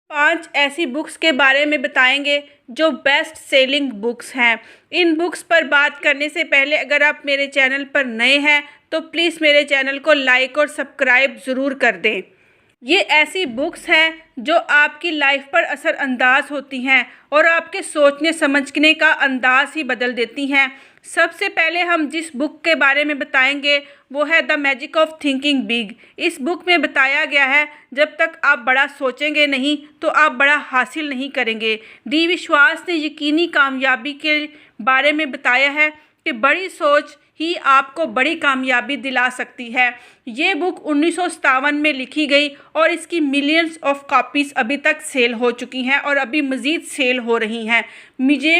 5 ऐसी बुक्स के बारे में बताएंगे जो बेस्ट सेलिंग बुक्स हैं। इन बुक्स पर बात करने से पहले अगर आप मेरे चैनल पर नए हैं तो प्लीज़ मेरे चैनल को लाइक और सब्सक्राइब ज़रूर कर दें। ये ऐसी बुक्स हैं जो आपकी लाइफ पर असरअंदाज होती हैं और आपके सोचने समझने का अंदाज़ ही बदल देती हैं। सबसे पहले हम जिस बुक के बारे में बताएंगे वो है the magic of thinking big. इस बुक में बताया गया है जब तक आप बड़ा सोचेंगे नहीं तो आप बड़ा हासिल नहीं करेंगे। डी विश्वास ने यकीनी कामयाबी के बारे में बताया है कि बड़ी सोच ही आपको बड़ी कामयाबी दिला सकती है। ये बुक 1957 में लिखी गई और इसकी मिलियंस ऑफ कॉपीज़ अभी तक सेल हो चुकी हैं और अभी मज़ीद सेल हो रही हैं। मुझे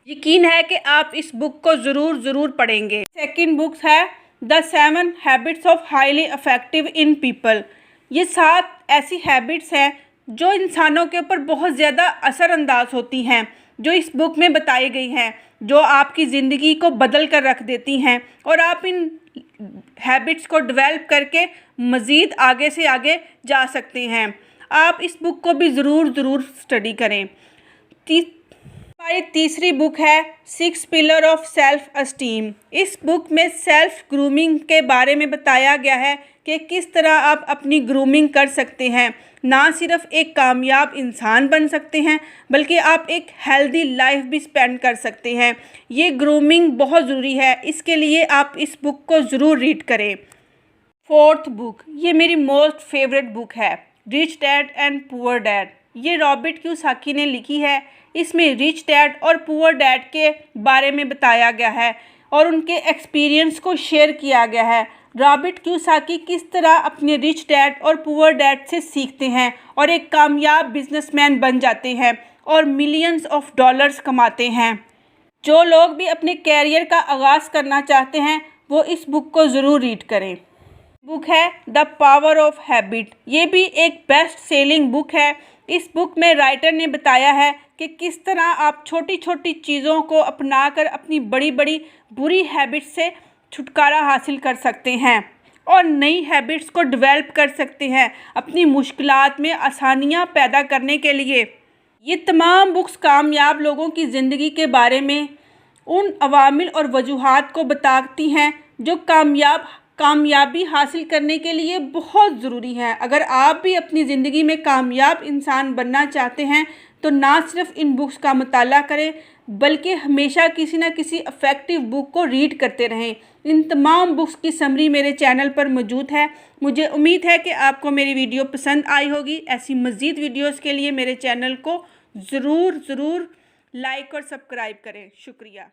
यकीन है कि आप इस बुक को ज़रूर पढ़ेंगे। सेकंड बुक है the 7 habits of highly effective in people. ये 7 ऐसी हैबिट्स हैं जो इंसानों के ऊपर बहुत ज़्यादा असरअंदाज होती हैं, जो इस बुक में बताई गई हैं, जो आपकी ज़िंदगी को बदल कर रख देती हैं और आप इन हैबिट्स को डेवलप करके मज़ीद आगे से आगे जा सकते हैं। आप इस बुक को भी ज़रूर स्टडी करें। हमारी तीसरी बुक है 6 पिलर ऑफ सेल्फ एस्टीम। इस बुक में सेल्फ ग्रूमिंग के बारे में बताया गया है कि किस तरह आप अपनी ग्रूमिंग कर सकते हैं। ना सिर्फ एक कामयाब इंसान बन सकते हैं बल्कि आप एक हेल्दी लाइफ भी स्पेंड कर सकते हैं। ये ग्रूमिंग बहुत ज़रूरी है, इसके लिए आप इस बुक को ज़रूर रीड करें। फोर्थ बुक, ये मेरी मोस्ट फेवरेट बुक है, rich dad and poor dad. ये रॉबर्ट कियोसाकी ने लिखी है। इसमें रिच डैड और पुअर डैड के बारे में बताया गया है और उनके एक्सपीरियंस को शेयर किया गया है। रॉबर्ट कियोसाकी किस तरह अपने रिच डैड और पुअर डैड से सीखते हैं और एक कामयाब बिजनेसमैन बन जाते हैं और मिलियंस ऑफ डॉलर्स कमाते हैं। जो लोग भी अपने कैरियर का आगाज़ करना चाहते हैं वो इस बुक को ज़रूर रीड करें। बुक है द पावर ऑफ हैबिट। ये भी एक बेस्ट सेलिंग बुक है। इस बुक में राइटर ने बताया है कि किस तरह आप छोटी छोटी चीज़ों को अपनाकर अपनी बड़ी बड़ी बुरी हैबिट्स से छुटकारा हासिल कर सकते हैं और नई हैबिट्स को डेवलप कर सकते हैं अपनी मुश्किलात में आसानियां पैदा करने के लिए। ये तमाम बुक्स कामयाब लोगों की ज़िंदगी के बारे में उन अवामिल और वजूहात को बताती हैं जो कामयाबी हासिल करने के लिए बहुत ज़रूरी है। अगर आप भी अपनी ज़िंदगी में कामयाब इंसान बनना चाहते हैं तो ना सिर्फ इन बुक्स का मुताला करें बल्कि हमेशा किसी न किसी इफ़ेक्टिव बुक को रीड करते रहें। इन तमाम बुक्स की समरी मेरे चैनल पर मौजूद है। मुझे उम्मीद है कि आपको मेरी वीडियो पसंद आई होगी। ऐसी मज़ीद वीडियोज़ के लिए मेरे चैनल को ज़रूर लाइक और सब्सक्राइब करें। शुक्रिया।